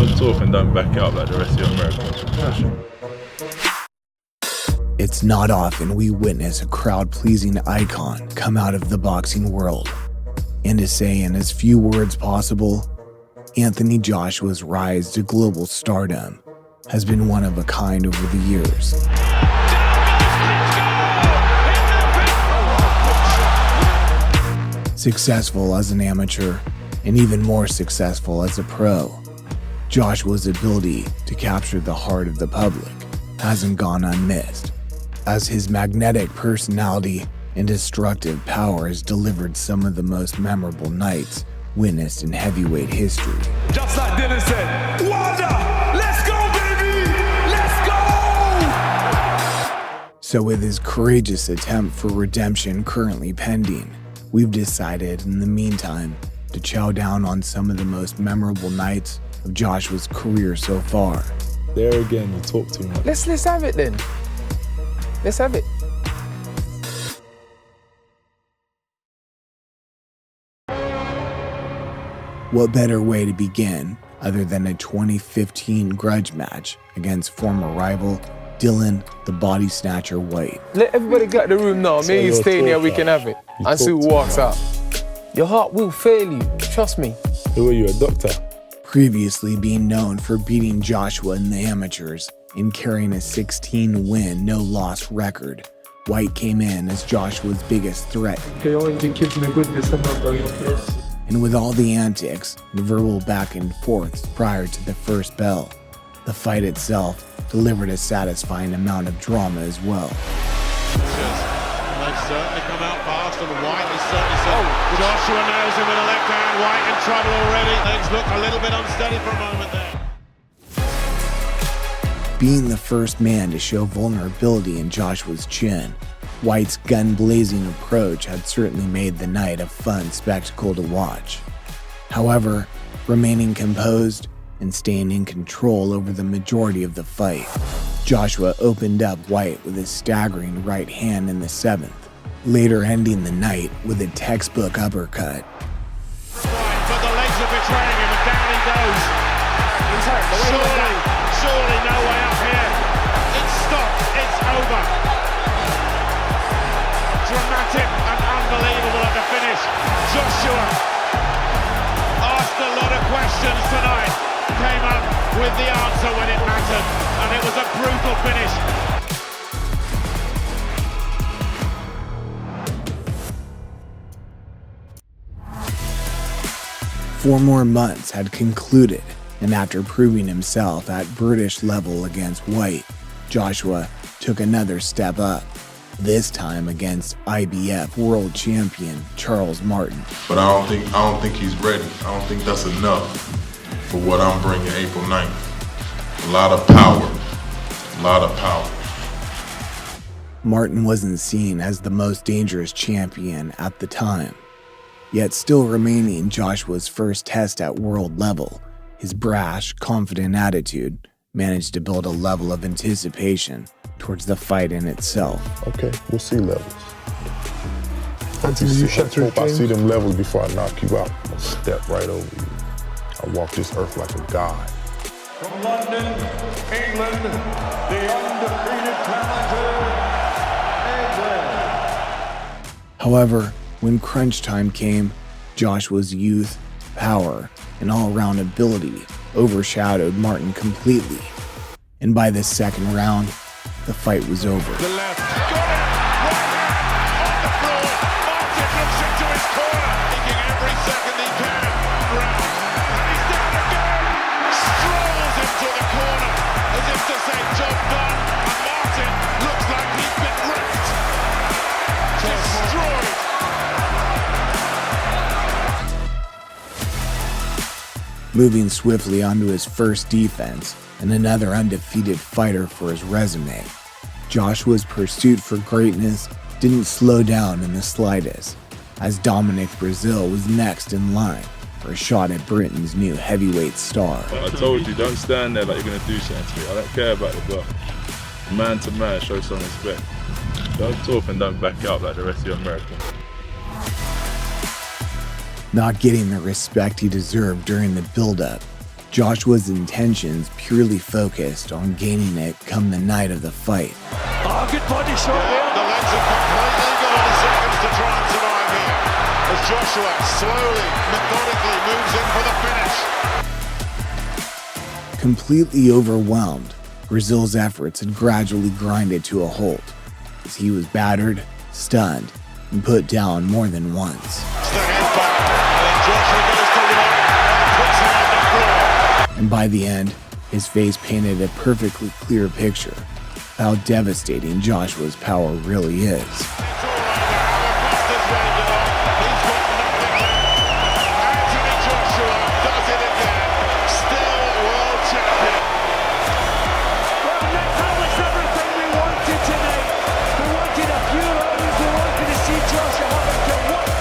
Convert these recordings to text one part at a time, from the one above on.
Don't talk and don't back it up like the rest of your Americans. It's not often we witness a crowd-pleasing icon come out of the boxing world. And to say in as few words possible, Anthony Joshua's rise to global stardom has been one of a kind over the years. Successful as an amateur, and even more successful as a pro, Joshua's ability to capture the heart of the public hasn't gone unmissed, as his magnetic personality and destructive power has delivered some of the most memorable nights witnessed in heavyweight history. Just like Dylan said, Wanda, let's go, baby! Let's go! So with his courageous attempt for redemption currently pending, we've decided in the meantime to chow down on some of the most memorable nights of Joshua's career so far. There again, you talk too much. Let's have it then. Let's have it. What better way to begin other than a 2015 grudge match against former rival Dylan the Body Snatcher White? Let everybody get out the room now. Me and you stay in here, we can have it. And see who walks out. Your heart will fail you, trust me. Who are you, a doctor? Previously being known for beating Joshua in the amateurs and carrying a 16-win, no-loss record, White came in as Joshua's biggest threat. And with all the antics and verbal back and forths prior to the first bell, the fight itself delivered a satisfying amount of drama as well. They've certainly come out fast, and White is certainly Joshua nails him with a left hand. White in trouble already. Things look a little bit unsteady for a moment there. Being the first man to show vulnerability in Joshua's chin, White's gun-blazing approach had certainly made the night a fun spectacle to watch. However, remaining composed and staying in control over the majority of the fight, Joshua opened up White with a staggering right hand in the 7th, later ending the night with a textbook uppercut. But the legs are betraying him, and down he goes. Surely no way up here. It's stopped, it's over. Dramatic and unbelievable at the finish. Joshua asked a lot of questions tonight, came up with the answer when it mattered, and it was a brutal finish. 4 more months had concluded, and after proving himself at British level against White, Joshua took another step up, this time against IBF world champion Charles Martin. But I don't think he's ready. I don't think that's enough for what I'm bringing April 9th. A lot of power. Martin wasn't seen as the most dangerous champion at the time, yet still remaining Joshua's first test at world level, his brash, confident attitude managed to build a level of anticipation towards the fight in itself. Okay, we'll see levels. Until you shut your I see them levels before I knock you out. I'll step right over you. I walk this earth like a god. From London, England, the undefeated talented England. However, when crunch time came, Joshua's youth, power, and all-around ability overshadowed Martin completely. And by the second round, the fight was over. The left, got it! Right hand, on the floor. Martin looks into his corner, taking every second he can. Round, and he's down again. Strolls into the corner, as if to say, job done. And Martin looks like he's been wrecked. Destroyed. Moving swiftly onto his first defense and another undefeated fighter for his resume, Joshua's pursuit for greatness didn't slow down in the slightest, as Dominic Brazil was next in line for a shot at Britain's new heavyweight star. I told you, don't stand there like you're going to do something to me. I don't care about the belt. Man to man, show some respect. Don't talk and don't back it up like the rest of your Americans. Not getting the respect he deserved during the build-up, Joshua's intentions purely focused on gaining it come the night of the fight. Oh, good body shot there. The legs have completely got on the seconds to try and survive here. As Joshua slowly, methodically moves in for the finish. Completely overwhelmed, Brazil's efforts had gradually grinded to a halt as he was battered, stunned, and put down more than once. It's the headbutt, and then Joshua goes to work and puts him on the floor. And by the end, his face painted a perfectly clear picture of how devastating Joshua's power really is. It's all over. Buster's ready to go. He's got nothing left. Anthony Joshua does it again. Still world champion. Well, that was everything we wanted tonight. We wanted a few rounds. We wanted to see Joshua having to work.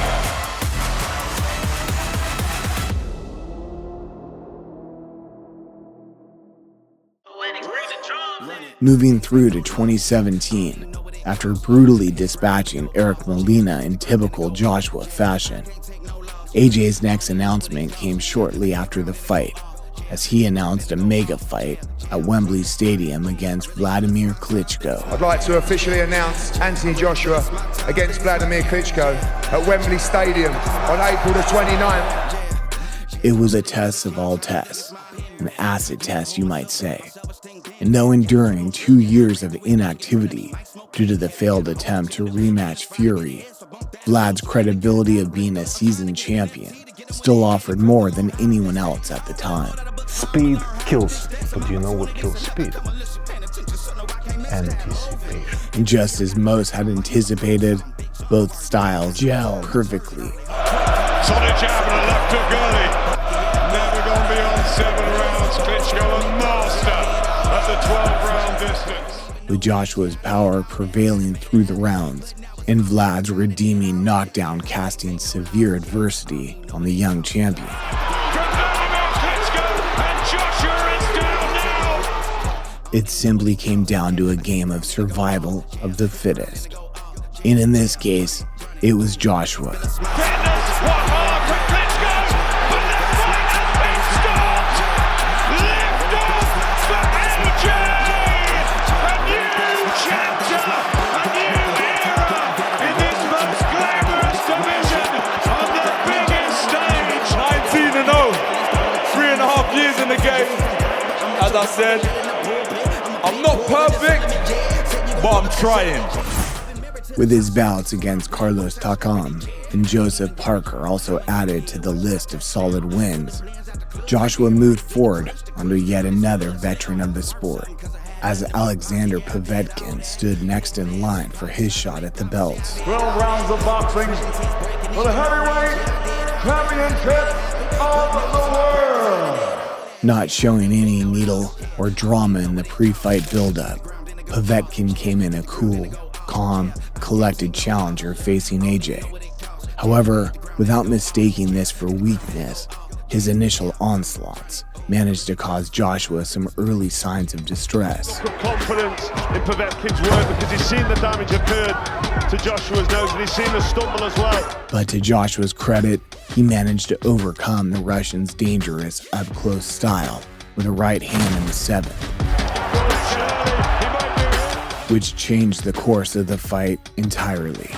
Moving through to 2017, after brutally dispatching Eric Molina in typical Joshua fashion, AJ's next announcement came shortly after the fight, as he announced a mega fight at Wembley Stadium against Vladimir Klitschko. I'd like to officially announce Anthony Joshua against Vladimir Klitschko at Wembley Stadium on April the 29th. It was a test of all tests, an acid test you might say. And though enduring 2 years of inactivity due to the failed attempt to rematch Fury, Vlad's credibility of being a seasoned champion still offered more than anyone else at the time. Speed kills, but do you know what kills speed? Anticipation. And just as most had anticipated, both styles gelled perfectly. Solid jab and a left hook early. Never gone beyond 7 rounds. Klitschko a master at the 12-round distance. With Joshua's power prevailing through the rounds, and Vlad's redeeming knockdown casting severe adversity on the young champion. It simply came down to a game of survival of the fittest. And in this case, it was Joshua. Years in the game. As I said, I'm not perfect, but I'm trying. With his bouts against Carlos Takam and Joseph Parker also added to the list of solid wins, Joshua moved forward under yet another veteran of the sport, as Alexander Povetkin stood next in line for his shot at the belts. 12 rounds of boxing for the heavyweight championship of the world. Not showing any needle or drama in the pre-fight build-up, Povetkin came in a cool, calm, collected challenger facing AJ. However, without mistaking this for weakness, his initial onslaughts managed to cause Joshua some early signs of distress. Confidence in Povetkin's work because he's seen the damage occurred to Joshua's nose and he's seen the stumble as well. But to Joshua's credit, he managed to overcome the Russian's dangerous up-close style with a right hand in the 7th, which changed the course of the fight entirely.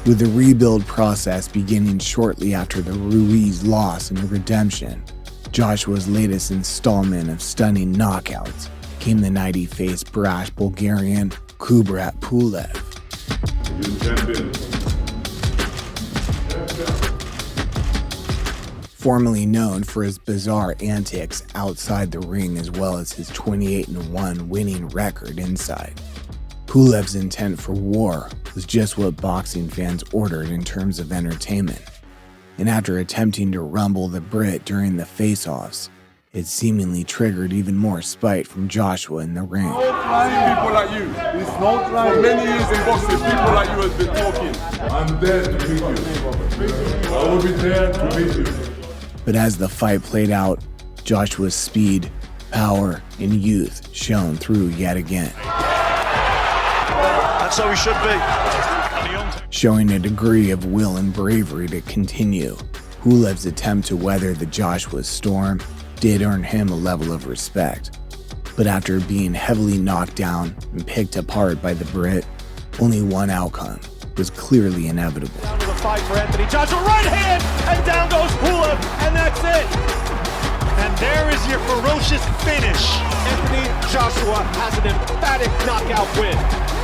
With the rebuild process beginning shortly after the Ruiz loss and redemption, Joshua's latest installment of stunning knockouts came the night he faced brash Bulgarian Kubrat Pulev. Formerly known for his bizarre antics outside the ring as well as his 28-1 winning record inside, Pulev's intent for war was just what boxing fans ordered in terms of entertainment. And after attempting to rumble the Brit during the face-offs, It seemingly triggered even more spite from Joshua in the ring. People like you. It's not like for many years in boxing, people like you have been talking. I'm there to beat you. I will be there to beat you. But as the fight played out, Joshua's speed, power, and youth shone through yet again. And so he should be. Showing a degree of will and bravery to continue, Pulev's attempt to weather the Joshua storm did earn him a level of respect. But after being heavily knocked down and picked apart by the Brit, only one outcome was clearly inevitable. Down to the fight for Anthony Joshua, right hand, and down goes Pulev, and that's it. And there is your ferocious finish. Anthony Joshua has an emphatic knockout win.